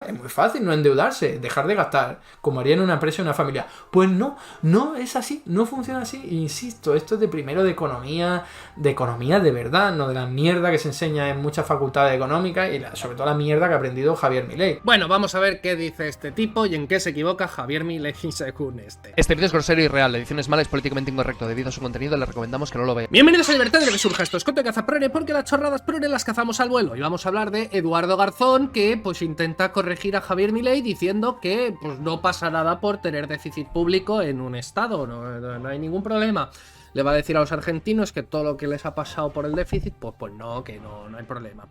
Es muy fácil no endeudarse, dejar de gastar, como haría en una empresa o una familia. Pues no es así, no funciona así. Insisto, esto es de primero de economía de verdad, no de la mierda que se enseña en muchas facultades económicas y sobre todo la mierda que ha aprendido Javier Milei. Bueno, vamos a ver qué dice este tipo y en qué se equivoca Javier Milei según este. Este vídeo es grosero y real, la edición es mala y es políticamente incorrecto. Debido a su contenido, le recomendamos que no lo vea. Bienvenidos a Libertad de que surja esto. Es Coto de Cazaprone porque las chorradas prone las cazamos al vuelo. Y vamos a hablar de Eduardo Garzón, que pues intenta corregir a Javier Milei diciendo que pues no pasa nada por tener déficit público en un estado, no hay ningún problema. Le va a decir a los argentinos que todo lo que les ha pasado por el déficit, pues no, que no hay problema.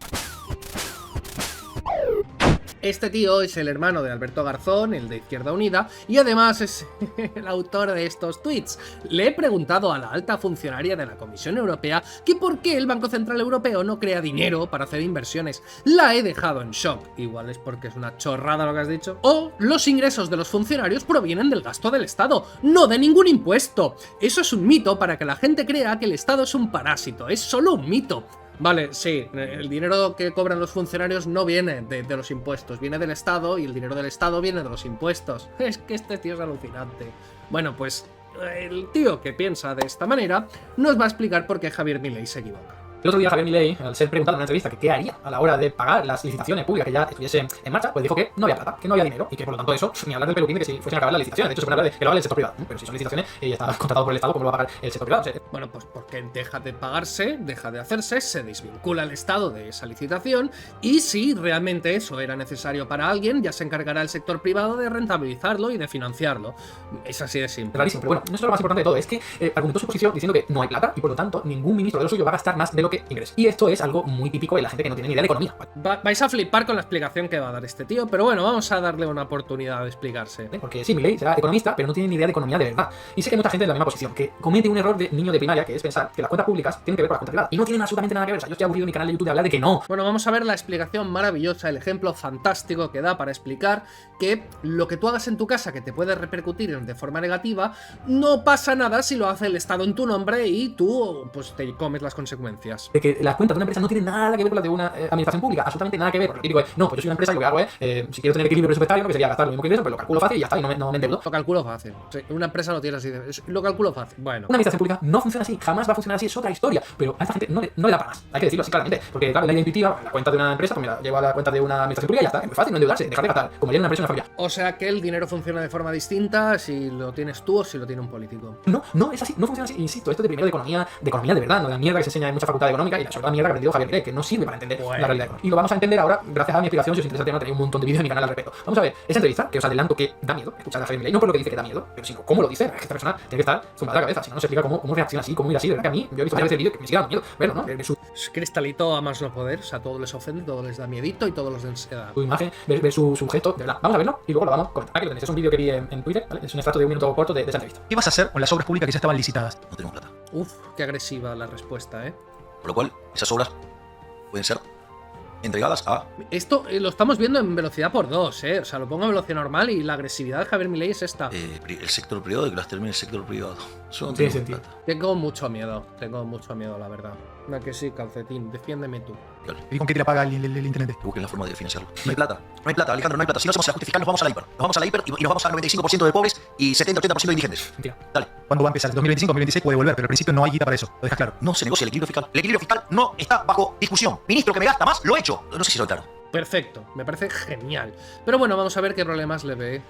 Este tío es el hermano de Alberto Garzón, el de Izquierda Unida, y además es el autor de estos tweets. Le he preguntado a la alta funcionaria de la Comisión Europea que por qué el Banco Central Europeo no crea dinero para hacer inversiones. La he dejado en shock. Igual es porque es una chorrada lo que has dicho. O los ingresos de los funcionarios provienen del gasto del Estado, no de ningún impuesto. Eso es un mito para que la gente crea que el Estado es un parásito. Es solo un mito. Vale, sí, el dinero que cobran los funcionarios no viene de los impuestos, viene del Estado y el dinero del Estado viene de los impuestos. Es que este tío es alucinante. Bueno, pues el tío que piensa de esta manera nos va a explicar por qué Javier Milei se equivoca. El otro día Javier Milei, al ser preguntado en una entrevista que qué haría a la hora de pagar las licitaciones públicas que ya estuviesen en marcha, pues dijo que no había plata, que no había dinero y que por lo tanto eso, ni hablar del peluquín de que si fuesen a acabar las licitaciones. De hecho se puede hablar de que lo haga el sector privado, pero si son licitaciones y está contratado por el Estado, ¿cómo lo va a pagar el sector privado? O sea, bueno, pues porque deja de pagarse, deja de hacerse, se desvincula el Estado de esa licitación y si realmente eso era necesario para alguien, ya se encargará el sector privado de rentabilizarlo y de financiarlo. Es así de simple. Rarísimo, pero bueno, no es lo más importante de todo, es que argumentó su posición diciendo que no hay plata y por lo tanto ningún ministro de lo suyo va a gastar más de lo que ingresa. Y esto es algo muy típico en la gente que no tiene ni idea de economía. Vais a flipar con la explicación que va a dar este tío, pero bueno, vamos a darle una oportunidad de explicarse. Porque sí, Milei será economista, pero no tiene ni idea de economía de verdad. Y sé que hay mucha gente en la misma posición, que comete un error de niño de primaria, que es pensar que las cuentas públicas tienen que ver con las cuentas privadas. Y no tienen absolutamente nada que ver. O sea, yo estoy aburrido en mi canal de YouTube de hablar de que no. Bueno, vamos a ver la explicación maravillosa, el ejemplo fantástico que da para explicar que lo que tú hagas en tu casa que te puede repercutir de forma negativa, no pasa nada si lo hace el Estado en tu nombre y tú, pues, te comes las consecuencias. De que las cuentas de una empresa no tienen nada que ver con las de una administración pública, absolutamente nada que ver. Porque lo típico es, no, pues yo soy una empresa y lo que hago es, si quiero tener equilibrio presupuestario, que sería gastar lo mismo que ingreso, pues lo calculo fácil y ya está, y no me endeudo. Lo calculo fácil. Sí, una empresa lo tiene así, lo calculo fácil. Bueno. Una administración pública no funciona así, jamás va a funcionar así, es otra historia. Pero a esta gente no le da para más, hay que decirlo así claramente. Porque claro, la idea intuitiva, la cuenta de una empresa, pues mira, llevo a la cuenta de una administración pública y ya está, es muy fácil no endeudarse, dejar de gastar, como haría en una empresa o una familia. O sea que el dinero funciona de forma distinta si lo tienes tú o si lo tiene un político. No es así, no funciona así, insisto, esto es de primero de economía de verdad, no de la mierda que se enseña en muchas facultades económicas y sobre todo la mierda que ha aprendido Javier Milei, que no sirve para entender la realidad económica. Y lo vamos a entender ahora gracias a mi explicación. Si os interesa el tema, tenéis un montón de vídeos en mi canal al respecto. Vamos a ver, esa entrevista, que os adelanto que da miedo escuchar a Javier Milei, no por lo que dice que da miedo, pero sino cómo lo dice. Es que esta persona tiene que estar zumbada de la cabeza, si no, no se explica cómo reacciona así, cómo ir así. De verdad que a mí, yo he visto varias veces el vídeo que me sigue dando miedo verlo, ¿no? Es cristalito a más no poder, o sea, todo les ofende, todo les da miedito y todo les da ansiedad. Su imagen, ver su gesto, de verdad. Vamos a verlo y luego lo vamos a comentar. Aquí lo tenéis, es un vídeo que vi en Twitter, ¿vale? Es un extracto de un minuto corto de esa entrevista. ¿Qué vas a hacer con las obras públicas que ya estaban licitadas? No tenemos plata. Uf, qué agresiva la respuesta, ¿eh? Por lo cual, esas obras pueden ser entregadas a... Esto lo estamos viendo en velocidad por 2, ¿eh? O sea, lo pongo a velocidad normal y la agresividad de Javier Milei es esta. el sector privado y que las termine el sector privado. Eso no tiene tenemos sentido. plata. Tengo mucho miedo, la verdad. No, que sí, calcetín, defiéndeme tú. ¿Y con qué te la paga el intendente? Que busquen la forma de financiarlo. No hay plata, Alejandro, no hay plata. Si no hacemos el ajuste fiscal, nos vamos a la hiper. Nos vamos a la hiper y nos vamos al 95% de pobres y 70-80% de indigentes. Mentira. Dale. ¿Cuándo va a empezar? 2025, 2026 puede volver, pero al principio no hay guita para eso. Lo dejas claro. No se negocia el equilibrio fiscal. El equilibrio fiscal no está bajo discusión. Ministro que me gasta más, lo he hecho. No sé si soy claro. Perfecto, me parece genial. Pero bueno, vamos a ver qué problemas le ve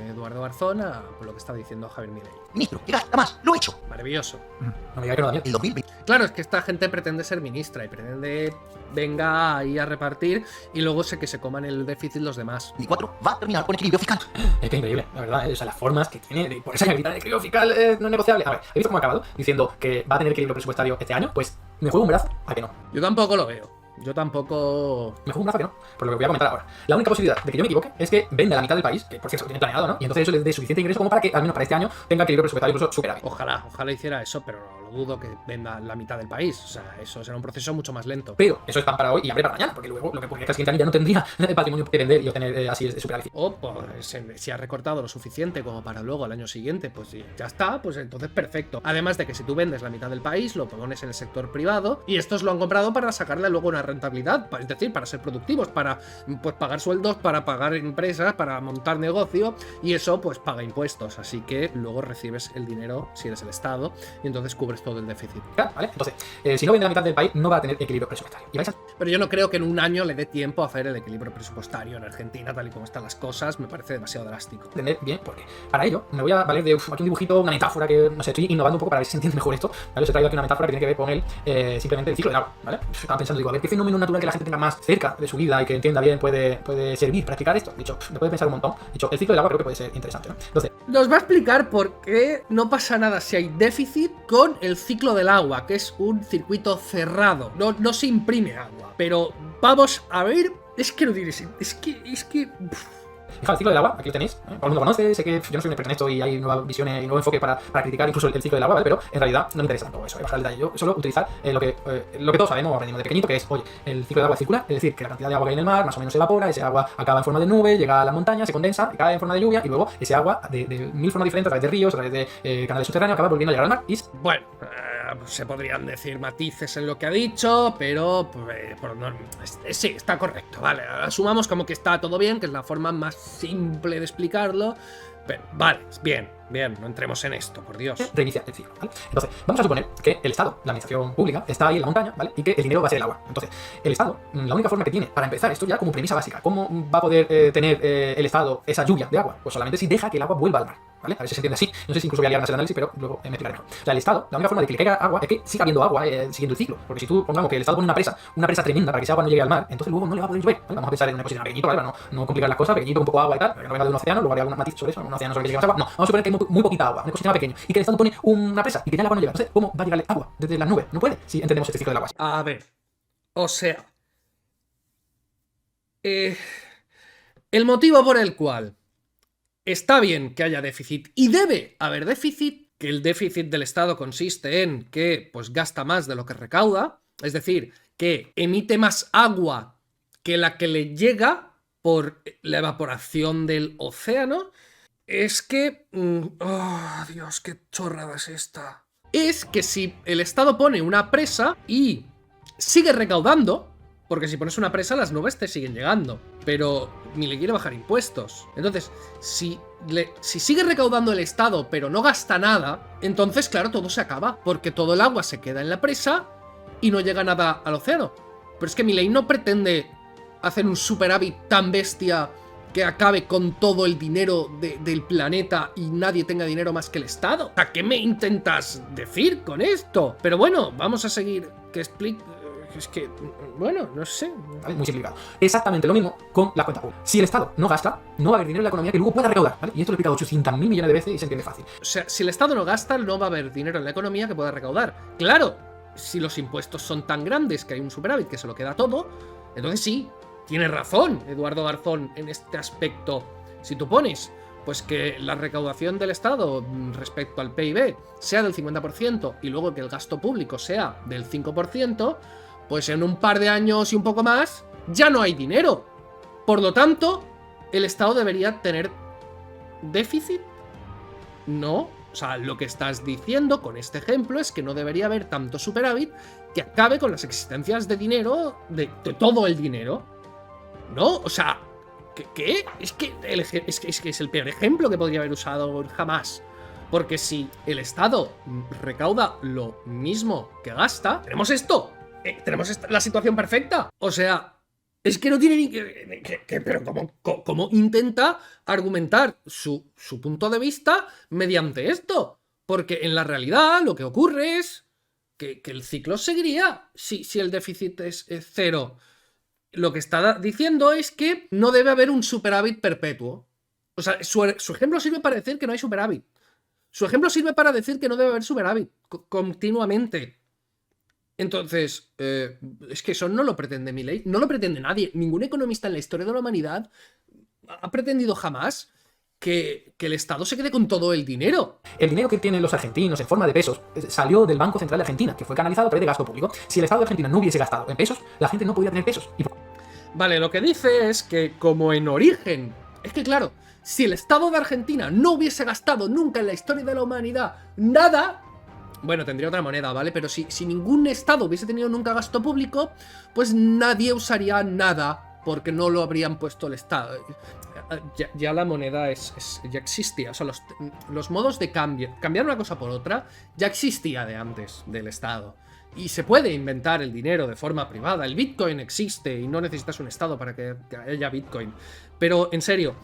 Eduardo Garzón a lo que está diciendo Javier Milei. Ministro que gasta más, lo he hecho. Maravilloso. No me diga que no da miedo. El 2020. Claro, es que esta gente pretende ser ministra y pretende venga ahí a repartir y luego sé que se coman el déficit los demás. 24 va a terminar con equilibrio fiscal. Es que increíble, la verdad, o sea, las formas que tiene, por esa gritar el equilibrio fiscal no es negociable. A ver, ¿he visto cómo ha acabado? Diciendo que va a tener equilibrio presupuestario este año, pues me juego un brazo a que no. Yo tampoco lo veo. Yo tampoco... Me juego un brazo que no, por lo que voy a comentar ahora. La única posibilidad de que yo me equivoque es que venda la mitad del país, que por cierto lo tiene planeado, ¿no? Y entonces eso les dé suficiente ingreso como para que, al menos para este año, tenga equilibrio presupuestario incluso superávit. Ojalá hiciera eso, pero no dudo que venda la mitad del país. O sea, eso será un proceso mucho más lento. Pero eso es pan para hoy y hambre para mañana, porque luego lo que ocurriría es que al siguiente año ya no tendría patrimonio que vender y obtener así de superávit. O pues, si has recortado lo suficiente como para luego al año siguiente, pues ya está, pues entonces perfecto. Además de que si tú vendes la mitad del país, lo pones en el sector privado y estos lo han comprado para sacarle luego una rentabilidad, es decir, para ser productivos, para pues pagar sueldos, para pagar empresas, para montar negocio, y eso pues paga impuestos, así que luego recibes el dinero si eres el Estado y entonces cubres todo el déficit. ¿Vale? Entonces, si no vende la mitad del país, no va a tener equilibrio presupuestario. Y vais a Pero yo no creo que en un año le dé tiempo a hacer el equilibrio presupuestario en Argentina, tal y como están las cosas, me parece demasiado drástico. entender bien por qué. Para ello, me voy a valer de aquí un dibujito, una metáfora que, no sé, estoy innovando un poco para ver si se entiende mejor esto, ¿vale? Os he traído aquí una metáfora que tiene que ver con simplemente el ciclo del agua, ¿vale? Estaba pensando, digo, a ver, ¿qué fenómeno natural que la gente tenga más cerca de su vida y que entienda bien puede servir para explicar esto? De hecho, me puede pensar un montón. De hecho, el ciclo del agua creo que puede ser interesante, ¿no? Entonces, Nos va a explicar por qué no pasa nada si hay déficit con el ciclo del agua, que es un circuito cerrado. No se imprime agua. Pero vamos a ver. Es que no tiene sentido. Es que. fijaos, el ciclo del agua, aquí lo tenéis, ¿eh? Todo el mundo conoce, sé que yo no soy un experto en esto y hay nuevas visiones y nuevo enfoque para criticar incluso el ciclo del agua, ¿vale? Pero en realidad no me interesa tanto eso, bajar el detalle. Yo solo utilizar lo que todos sabemos o aprendimos de pequeñito, que es, oye, el ciclo del agua circular, es decir, que la cantidad de agua que hay en el mar más o menos se evapora, ese agua acaba en forma de nube, llega a la montaña, se condensa, cae en forma de lluvia y luego ese agua de mil formas diferentes, a través de ríos, a través de canales subterráneos, acaba volviendo a llegar al mar y Bueno, se podrían decir matices en lo que ha dicho, pero sí, está correcto, vale. Asumamos como que está todo bien, que es la forma más simple de explicarlo, pero vale, bien, no entremos en esto, por Dios. reinicia el ciclo, ¿vale? Entonces, vamos a suponer que el Estado, la administración pública, está ahí en la montaña, ¿vale? Y que el dinero va a ser el agua. Entonces, el Estado, la única forma que tiene para empezar esto ya como premisa básica, ¿cómo va a poder tener el Estado esa lluvia de agua? Pues solamente si deja que el agua vuelva al mar, ¿vale? A ver si se entiende así. No sé si incluso voy a liar más el análisis, pero luego me explicaré mejor. O sea, el Estado, la única forma de que le caiga agua es que siga habiendo agua siguiendo el ciclo. Porque si tú, pongamos que el Estado pone una presa tremenda para que esa agua no llegue al mar, entonces luego no le va a poder llover, ¿vale? Vamos a pensar en un ecosistema pequeñito, ¿vale? Para no complicar las cosas, pequeñito, con poco agua y tal, para que no venga de un océano, luego haría algún matiz sobre eso, un océano sobre que llegue más agua. No, vamos a suponer que hay muy poquita agua, un ecosistema pequeño, y que el Estado pone una presa y que ya el agua no llega. Entonces, ¿cómo va a llegar agua desde las nubes? No puede, si entendemos este ciclo del agua. A ver, o sea, el motivo por el cual está bien que haya déficit y debe haber déficit, que el déficit del Estado consiste en que pues gasta más de lo que recauda, es decir, que emite más agua que la que le llega por la evaporación del océano, es que... ¡Oh, Dios, qué chorrada es esta! Es que si el Estado pone una presa y sigue recaudando, porque si pones una presa las nubes te siguen llegando, pero ni le quiere bajar impuestos. Entonces, si sigue recaudando el Estado pero no gasta nada, entonces claro, todo se acaba, porque todo el agua se queda en la presa y no llega nada al océano. Pero es que Milei no pretende hacer un superávit tan bestia que acabe con todo el dinero del planeta y nadie tenga dinero más que el Estado. ¿A qué me intentas decir con esto? Pero bueno, vamos a seguir. Que explique... Es que, bueno, no sé. ¿Vale? Muy simplificado. Exactamente lo mismo con la cuenta pública. Si el Estado no gasta, no va a haber dinero en la economía que luego pueda recaudar, ¿vale? Y esto lo he explicado 800.000 millones de veces y se entiende fácil. O sea, si el Estado no gasta, no va a haber dinero en la economía que pueda recaudar. Claro, si los impuestos son tan grandes que hay un superávit que se lo queda todo, entonces sí, tiene razón Eduardo Garzón en este aspecto. Si tú pones pues que la recaudación del Estado respecto al PIB sea del 50% y luego que el gasto público sea del 5%, pues en un par de años y un poco más ya no hay dinero. Por lo tanto, el Estado debería tener déficit. No, o sea, lo que estás diciendo con este ejemplo es que no debería haber tanto superávit que acabe con las existencias de dinero, de todo el dinero. ¿No? O sea, ¿qué? Es que es el peor ejemplo que podría haber usado jamás. Porque si el Estado recauda lo mismo que gasta, tenemos esto. Tenemos la situación perfecta. O sea, es que no tiene ni que pero ¿cómo intenta argumentar su punto de vista mediante esto? Porque en la realidad lo que ocurre es que el ciclo seguiría si el déficit es cero. Lo que está diciendo es que no debe haber un superávit perpetuo. O sea, su ejemplo sirve para decir que no hay superávit. Su ejemplo sirve para decir que no debe haber superávit continuamente. Entonces, es que eso no lo pretende Milei, no lo pretende nadie. Ningún economista en la historia de la humanidad ha pretendido jamás que el Estado se quede con todo el dinero. El dinero que tienen los argentinos en forma de pesos salió del Banco Central de Argentina, que fue canalizado a través de gasto público. Si el Estado de Argentina no hubiese gastado en pesos, la gente no podría tener pesos. Vale, lo que dice es que como en origen... Es que claro, si el Estado de Argentina no hubiese gastado nunca en la historia de la humanidad nada... Bueno, tendría otra moneda, ¿vale? Pero si ningún Estado hubiese tenido nunca gasto público, pues nadie usaría nada porque no lo habrían puesto el Estado. Ya la moneda ya existía. O sea, los modos de cambiar una cosa por otra ya existía de antes del Estado. Y se puede inventar el dinero de forma privada. El Bitcoin existe y no necesitas un Estado para que haya Bitcoin. Pero, en serio,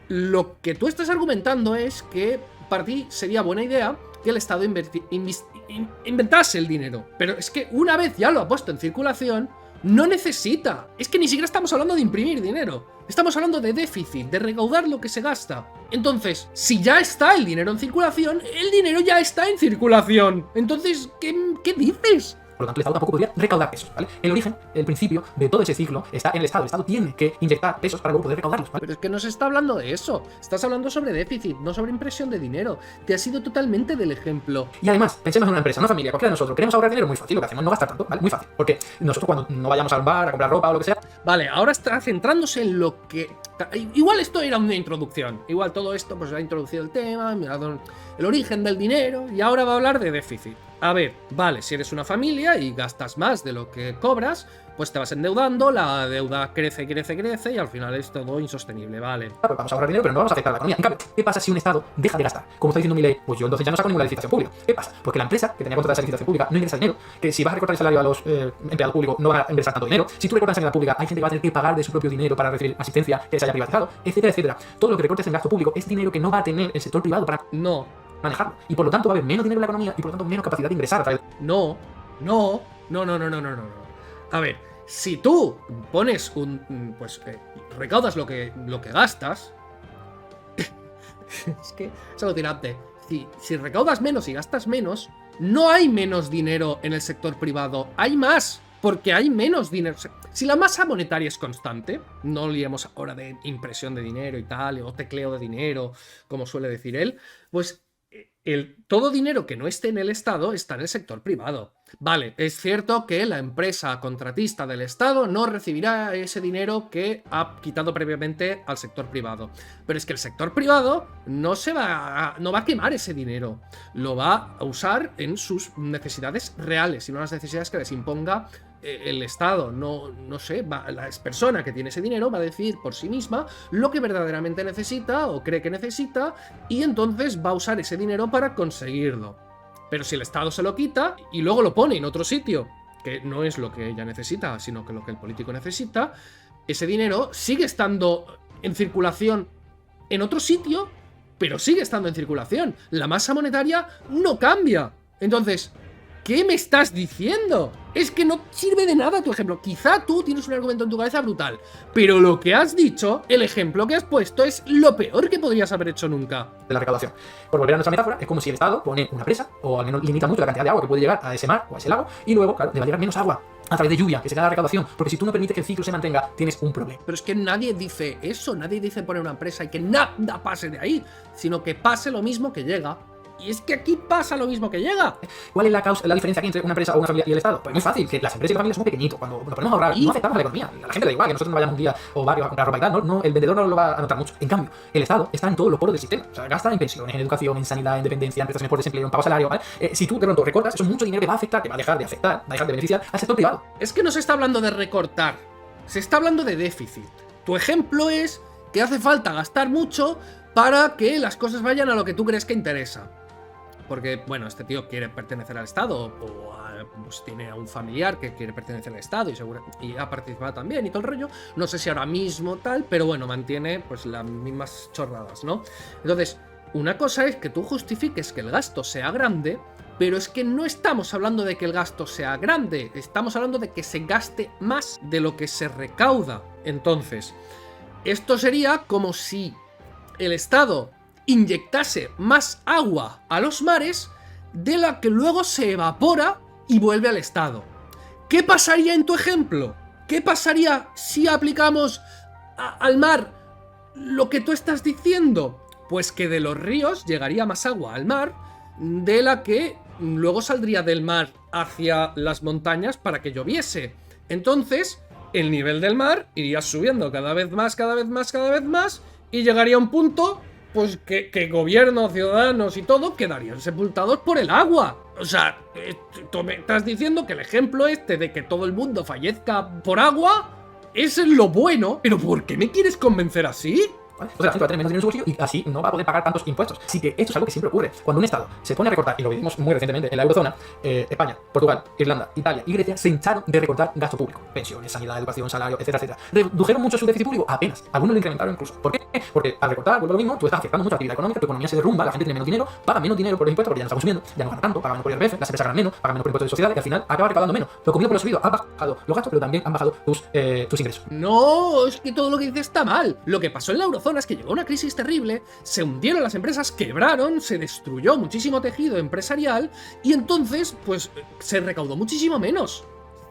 lo que tú estás argumentando es que para ti sería buena idea que el Estado inventase el dinero. Pero es que una vez ya lo ha puesto en circulación, no necesita. Es que ni siquiera estamos hablando de imprimir dinero. Estamos hablando de déficit, de recaudar lo que se gasta. Entonces, si ya está el dinero en circulación, el dinero ya está en circulación. Entonces, ¿qué dices? Por lo tanto, el Estado tampoco podría recaudar pesos, ¿vale? El origen, el principio de todo ese ciclo está en el Estado. El Estado tiene que inyectar pesos para luego poder recaudarlos, ¿vale? Pero es que no se está hablando de eso. Estás hablando sobre déficit, no sobre impresión de dinero. Te has ido totalmente del ejemplo. Y además, pensemos en una empresa, una familia, cualquiera de nosotros. Queremos ahorrar dinero, muy fácil. Lo que hacemos no gastar tanto, ¿vale? Muy fácil. Porque nosotros cuando no vayamos a un bar a comprar ropa o lo que sea... Vale, ahora está centrándose en lo que... Igual esto era una introducción. Igual todo esto pues ha introducido el tema, mirado el origen del dinero y ahora va a hablar de déficit. A ver, vale, si eres una familia y gastas más de lo que cobras, pues te vas endeudando, la deuda crece y al final es todo insostenible, vale. Pues vamos a ahorrar dinero, pero no vamos a afectar a la economía. En cambio, ¿qué pasa si un Estado deja de gastar? Como está diciendo Milei, pues yo entonces ya no saco ninguna licitación pública. ¿Qué pasa? Porque la empresa que tenía contratada esa licitación pública no ingresa dinero, que si vas a recortar el salario a los empleados públicos no van a ingresar tanto dinero. Si tú recortas sanidad pública, hay gente que va a tener que pagar de su propio dinero para recibir asistencia que se haya privatizado, etcétera, etcétera. Todo lo que recortes en gasto público es dinero que no va a tener el sector privado para manejarlo. Y por lo tanto va a haber menos dinero en la economía y por lo tanto menos capacidad de ingresar a través de... No. A ver, si tú pones recaudas lo que gastas... es que es alucinante. Si recaudas menos y gastas menos, no hay menos dinero en el sector privado, hay más. Porque hay menos dinero. Si la masa monetaria es constante, no liemos ahora de impresión de dinero y tal, o tecleo de dinero, como suele decir él, pues todo dinero que no esté en el Estado está en el sector privado. Vale, es cierto que la empresa contratista del Estado no recibirá ese dinero que ha quitado previamente al sector privado. Pero es que el sector privado no va a quemar ese dinero. Lo va a usar en sus necesidades reales y no las necesidades que les imponga el Estado. No sé, la persona que tiene ese dinero va a decidir por sí misma lo que verdaderamente necesita o cree que necesita y entonces va a usar ese dinero para conseguirlo. Pero si el Estado se lo quita y luego lo pone en otro sitio, que no es lo que ella necesita, sino que lo que el político necesita, ese dinero sigue estando en circulación en otro sitio, pero sigue estando en circulación. La masa monetaria no cambia. Entonces, ¿qué me estás diciendo? Es que no sirve de nada tu ejemplo. Quizá tú tienes un argumento en tu cabeza brutal, pero lo que has dicho, el ejemplo que has puesto, es lo peor que podrías haber hecho nunca. De la recaudación. Por volver a nuestra metáfora, es como si el Estado pone una presa, o al menos limita mucho la cantidad de agua que puede llegar a ese mar o a ese lago, y luego, claro, le va a llegar menos agua a través de lluvia, que se da la recaudación, porque si tú no permites que el ciclo se mantenga, tienes un problema. Pero es que nadie dice eso, nadie dice poner una empresa y que nada pase de ahí, sino que pase lo mismo que llega. Y es que aquí pasa lo mismo que llega. ¿Cuál es la diferencia aquí entre una empresa o una familia y el Estado? Pues muy fácil, que las empresas y las familias son muy pequeñitos. Cuando nos ponemos a ahorrar, no afectamos a la economía. A la gente le da igual que nosotros no vayamos un día o varios a comprar ropa y tal. No, el vendedor no lo va a notar mucho. En cambio, el Estado está en todos los poros del sistema. O sea, gasta en pensiones, en educación, en sanidad, en dependencia, en prestaciones por desempleo, en pago salario, ¿vale? Si tú de pronto recortas, eso es mucho dinero que va a afectar, que va a dejar de afectar, va a dejar de beneficiar al sector privado. Es que no se está hablando de recortar, se está hablando de déficit. Tu ejemplo es que hace falta gastar mucho para que las cosas vayan a lo que tú crees que interesa. Porque, bueno, este tío quiere pertenecer al Estado, o pues tiene a un familiar que quiere pertenecer al Estado y ha participado también y todo el rollo. No sé si ahora mismo tal, pero bueno, mantiene pues las mismas chorradas, ¿no? Entonces, una cosa es que tú justifiques que el gasto sea grande, pero es que no estamos hablando de que el gasto sea grande, estamos hablando de que se gaste más de lo que se recauda. Entonces, esto sería como si el Estado inyectase más agua a los mares de la que luego se evapora y vuelve al Estado. ¿Qué pasaría en tu ejemplo? ¿Qué pasaría si aplicamos al mar lo que tú estás diciendo? Pues que de los ríos llegaría más agua al mar, de la que luego saldría del mar hacia las montañas para que lloviese. Entonces, el nivel del mar iría subiendo cada vez más, cada vez más, cada vez más, y llegaría a un punto, pues que gobierno, ciudadanos y todo quedarían sepultados por el agua. O sea, tú me estás diciendo que el ejemplo este de que todo el mundo fallezca por agua es lo bueno, pero ¿por qué me quieres convencer así? ¿Vale? O sea, la gente va a tener menos dinero en su bolsillo y así no va a poder pagar tantos impuestos. Así que esto es algo que siempre ocurre. Cuando un Estado se pone a recortar, y lo vimos muy recientemente en la eurozona, España, Portugal, Irlanda, Italia y Grecia se hincharon de recortar gasto público. Pensiones, sanidad, educación, salario, etcétera, etcétera. ¿Redujeron mucho su déficit público? Apenas. Algunos lo incrementaron incluso. ¿Por qué? Porque al recortar, vuelvo a lo mismo, tú estás afectando mucho a la actividad económica, tu economía se derrumba, la gente tiene menos dinero, paga menos dinero por los impuestos porque ya no está consumiendo, ya no gana tanto, paga menos por IRPF, las empresas ganan menos, pagan menos por impuestos de sociedad y al final acaba recaudando menos. Lo comido por lo subido, ha bajado los gastos, pero también han bajado tus ingresos. No, es que todo lo que dices está mal. Lo que pasó en la eurozona es que llegó una crisis terrible, se hundieron las empresas, quebraron, se destruyó muchísimo tejido empresarial y entonces, pues, se recaudó muchísimo menos.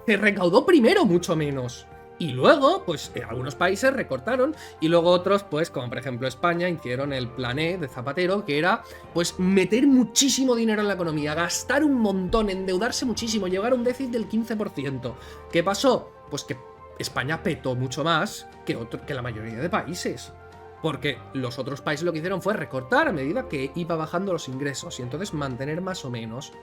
Se recaudó primero mucho menos. Y luego, pues, algunos países recortaron y luego otros, pues, como por ejemplo España, hicieron el plan E de Zapatero, que era, pues, meter muchísimo dinero en la economía, gastar un montón, endeudarse muchísimo, llegar a un déficit del 15%. ¿Qué pasó? Pues que España petó mucho más que la mayoría de países. Porque los otros países lo que hicieron fue recortar a medida que iba bajando los ingresos y entonces mantener más o menos,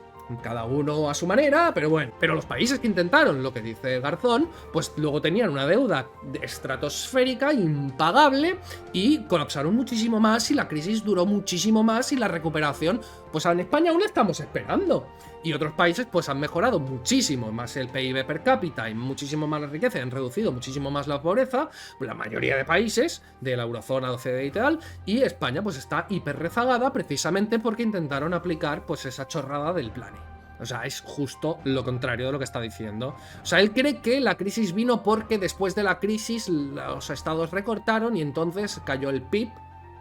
cada uno a su manera, pero bueno. Pero los países que intentaron lo que dice Garzón, pues luego tenían una deuda estratosférica, impagable, y colapsaron muchísimo más y la crisis duró muchísimo más y la recuperación, pues en España aún la estamos esperando. Y otros países pues han mejorado muchísimo más el PIB per cápita y muchísimo más la riqueza, y han reducido muchísimo más la pobreza, la mayoría de países de la eurozona, OCDE y tal, y España pues está hiper rezagada precisamente porque intentaron aplicar pues esa chorrada del plan E. O sea, es justo lo contrario de lo que está diciendo. O sea, él cree que la crisis vino porque después de la crisis los estados recortaron y entonces cayó el PIB,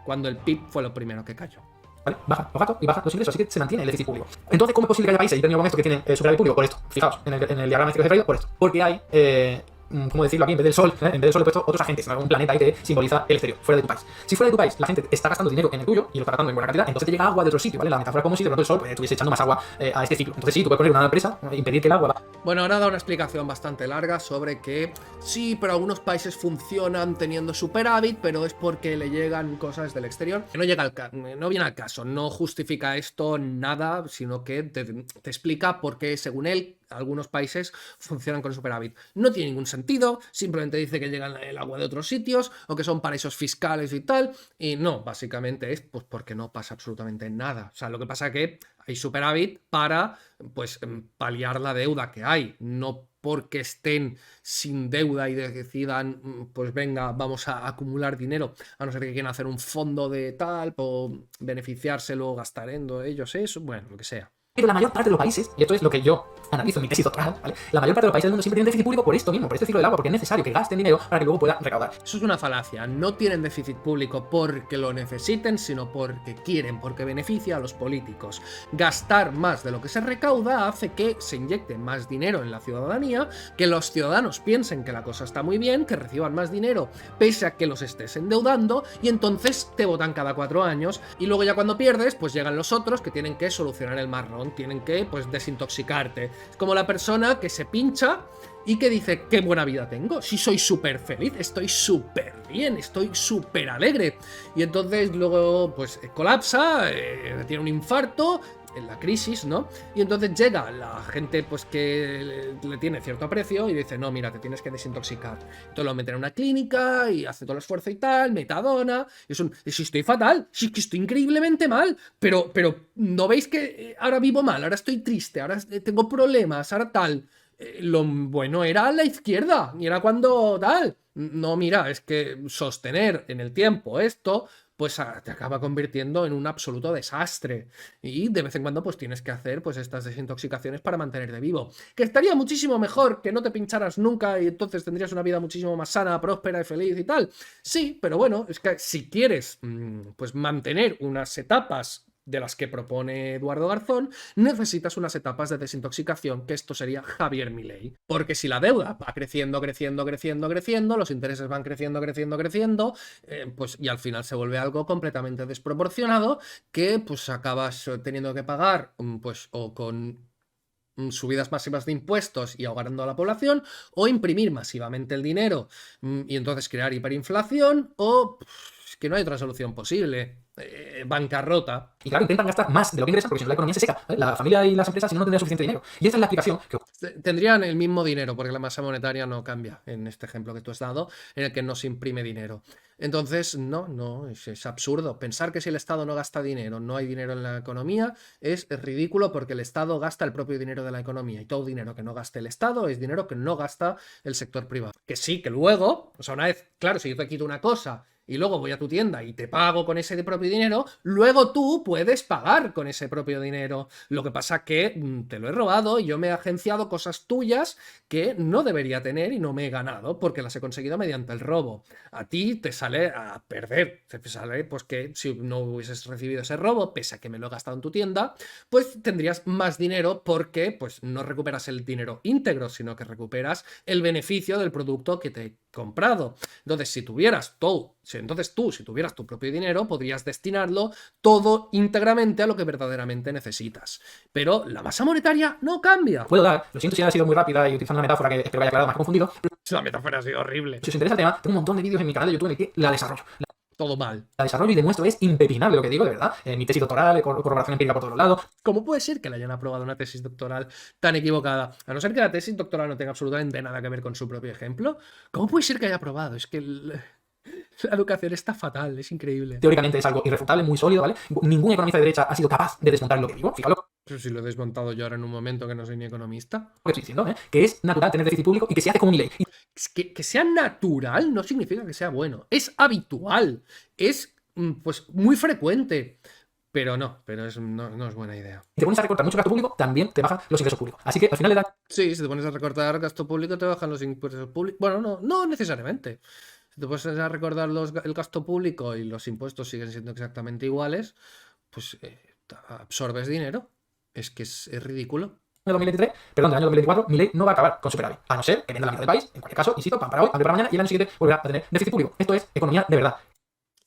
cuando el PIB fue lo primero que cayó. ¿Vale? Bajan los gastos y bajan los ingresos, así que se mantiene el déficit público. Entonces, ¿cómo es posible que haya países, y termino con esto, que tienen superávit público? Por esto, fijaos, en el diagrama este que os he traído, por esto. Porque hay, ¿cómo decirlo aquí? En vez del sol, en vez del sol he puesto otros agentes, un planeta ahí que simboliza el exterior, fuera de tu país. Si fuera de tu país la gente está gastando dinero en el tuyo y lo está gastando en buena cantidad, entonces te llega agua de otro sitio, ¿vale? La metáfora como si de pronto el sol pues, estuviese echando más agua a este ciclo. Entonces sí, tú puedes poner una empresa, impedir que el agua... Bueno, ahora da una explicación bastante larga sobre que sí, pero algunos países funcionan teniendo superávit, pero es porque le llegan cosas del exterior. Que no viene al caso, no justifica esto nada, sino que te explica por qué, según él, algunos países funcionan con superávit. No tiene ningún sentido, simplemente dice que llegan el agua de otros sitios o que son paraísos fiscales y tal, y no, básicamente es pues porque no pasa absolutamente nada. O sea, lo que pasa es que hay superávit para pues paliar la deuda que hay, no porque estén sin deuda y decidan, pues venga, vamos a acumular dinero, a no ser que quieran hacer un fondo de tal, o beneficiarse, luego gastar en ellos eso, bueno, lo que sea. Pero la mayor parte de los países, y esto es lo que yo analizo en mi tesis doctoral, ¿vale? La mayor parte de los países del mundo siempre tienen déficit público por esto mismo, por este ciclo del agua, porque es necesario que gasten dinero para que luego puedan recaudar. Eso es una falacia. No tienen déficit público porque lo necesiten, sino porque quieren, porque beneficia a los políticos. Gastar más de lo que se recauda hace que se inyecte más dinero en la ciudadanía, que los ciudadanos piensen que la cosa está muy bien, que reciban más dinero pese a que los estés endeudando, y entonces te votan cada 4 años, y luego ya cuando pierdes, pues llegan los otros que tienen que solucionar el marrón. Tienen que, pues, desintoxicarte. Es como la persona que se pincha y que dice, qué buena vida tengo, si soy súper feliz, estoy súper bien, estoy súper alegre. Y entonces luego, pues, colapsa, tiene un infarto, en la crisis, ¿no? Y entonces llega la gente pues que le tiene cierto aprecio y dice, no, mira, te tienes que desintoxicar. Entonces lo meten en una clínica y hace todo el esfuerzo y tal, metadona, y si estoy fatal, si que estoy increíblemente mal, pero ¿no veis que ahora vivo mal, ahora estoy triste, ahora tengo problemas, ahora tal? Lo bueno era la izquierda, y era cuando tal. No, mira, es que sostener en el tiempo esto pues te acaba convirtiendo en un absoluto desastre. Y de vez en cuando pues tienes que hacer pues estas desintoxicaciones para mantenerte vivo. Que estaría muchísimo mejor que no te pincharas nunca y entonces tendrías una vida muchísimo más sana, próspera y feliz y tal. Sí, pero bueno, es que si quieres pues mantener unas etapas de las que propone Eduardo Garzón, necesitas unas etapas de desintoxicación, que esto sería Javier Milei. Porque si la deuda va creciendo, creciendo, creciendo, creciendo, los intereses van creciendo, creciendo, creciendo, pues y al final se vuelve algo completamente desproporcionado que pues acabas teniendo que pagar pues o con subidas masivas de impuestos y ahogando a la población, o imprimir masivamente el dinero y entonces crear hiperinflación, o que no hay otra solución posible. Bancarrota. Y claro, intentan gastar más de lo que ingresan porque si no la economía se seca. ¿Vale? La familia y las empresas si no tendrían suficiente dinero. Y esa es la explicación que Tendrían el mismo dinero porque la masa monetaria no cambia en este ejemplo que tú has dado, en el que no se imprime dinero. Entonces, no, es absurdo. Pensar que si el Estado no gasta dinero, no hay dinero en la economía, es ridículo porque el Estado gasta el propio dinero de la economía y todo dinero que no gaste el Estado es dinero que no gasta el sector privado. Que sí, que luego, o sea, una vez, claro, si yo te quito una cosa y luego voy a tu tienda y te pago con ese propio dinero, luego tú puedes pagar con ese propio dinero. Lo que pasa que te lo he robado y yo me he agenciado cosas tuyas que no debería tener y no me he ganado porque las he conseguido mediante el robo. A ti te sale a perder, te sale pues que si no hubieses recibido ese robo, pese a que me lo he gastado en tu tienda, pues tendrías más dinero porque pues no recuperas el dinero íntegro, sino que recuperas el beneficio del producto que te he comprado. Entonces, si tuvieras tu propio dinero, podrías destinarlo todo íntegramente a lo que verdaderamente necesitas. Pero la masa monetaria no cambia. puedo dar. Lo siento si ha sido muy rápida y utilizando una metáfora que espero que haya quedado más confundido. La metáfora ha sido horrible. Si os interesa el tema, tengo un montón de vídeos en mi canal de YouTube en el que la desarrollo. Todo mal. La desarrollo y demuestro, es impepinable lo que digo, de verdad. Mi tesis doctoral, corroboración empírica por todos lados. ¿Cómo puede ser que le hayan aprobado una tesis doctoral tan equivocada? A no ser que la tesis doctoral no tenga absolutamente nada que ver con su propio ejemplo. ¿Cómo puede ser que haya aprobado? Es que la educación está fatal, es increíble. Teóricamente es algo irrefutable, muy sólido, ¿vale? Ningún economista de derecha ha sido capaz de desmontar lo que digo. Fijaos Pero si lo he desmontado yo ahora en un momento que no soy ni economista. lo que estoy diciendo, ¿eh? Que es natural tener déficit público y que se hace como Milei. Es que sea natural no significa que sea bueno. Es habitual. Es pues muy frecuente. Pero no es buena idea. Y te pones a recortar mucho gasto público, también te bajan los ingresos públicos. Así que al final de la... Sí, si te pones a recortar gasto público te bajan los impuestos públicos. Bueno, no necesariamente. Si te pones a recordar el gasto público y los impuestos siguen siendo exactamente iguales, pues absorbes dinero. Es que es ridículo. Del año 2024, Milei no va a acabar con superávit. A no ser que venda la mitad del país. En cualquier caso, insisto, pan para hoy, hambre para mañana y el año siguiente volverá a tener déficit público. Esto es economía de verdad.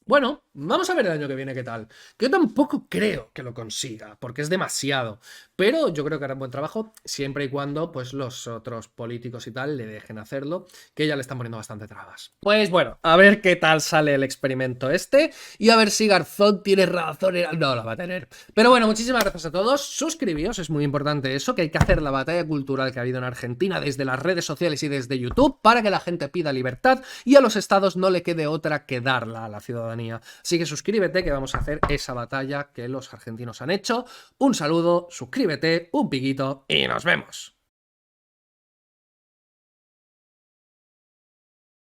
Bueno, vamos a ver el año que viene qué tal. Que yo tampoco creo que lo consiga, porque es demasiado. Pero yo creo que hará un buen trabajo, siempre y cuando pues los otros políticos y tal le dejen hacerlo, que ya le están poniendo bastante trabas. Pues bueno, a ver qué tal sale el experimento este, y a ver si Garzón tiene razón. No la va a tener. Pero bueno, muchísimas gracias a todos. Suscribíos, es muy importante eso, que hay que hacer la batalla cultural que ha habido en Argentina desde las redes sociales y desde YouTube para que la gente pida libertad y a los estados no le quede otra que darla a la ciudadanía. Así que suscríbete que vamos a hacer esa batalla que los argentinos han hecho. Un saludo, suscríbete, un piquito y nos vemos.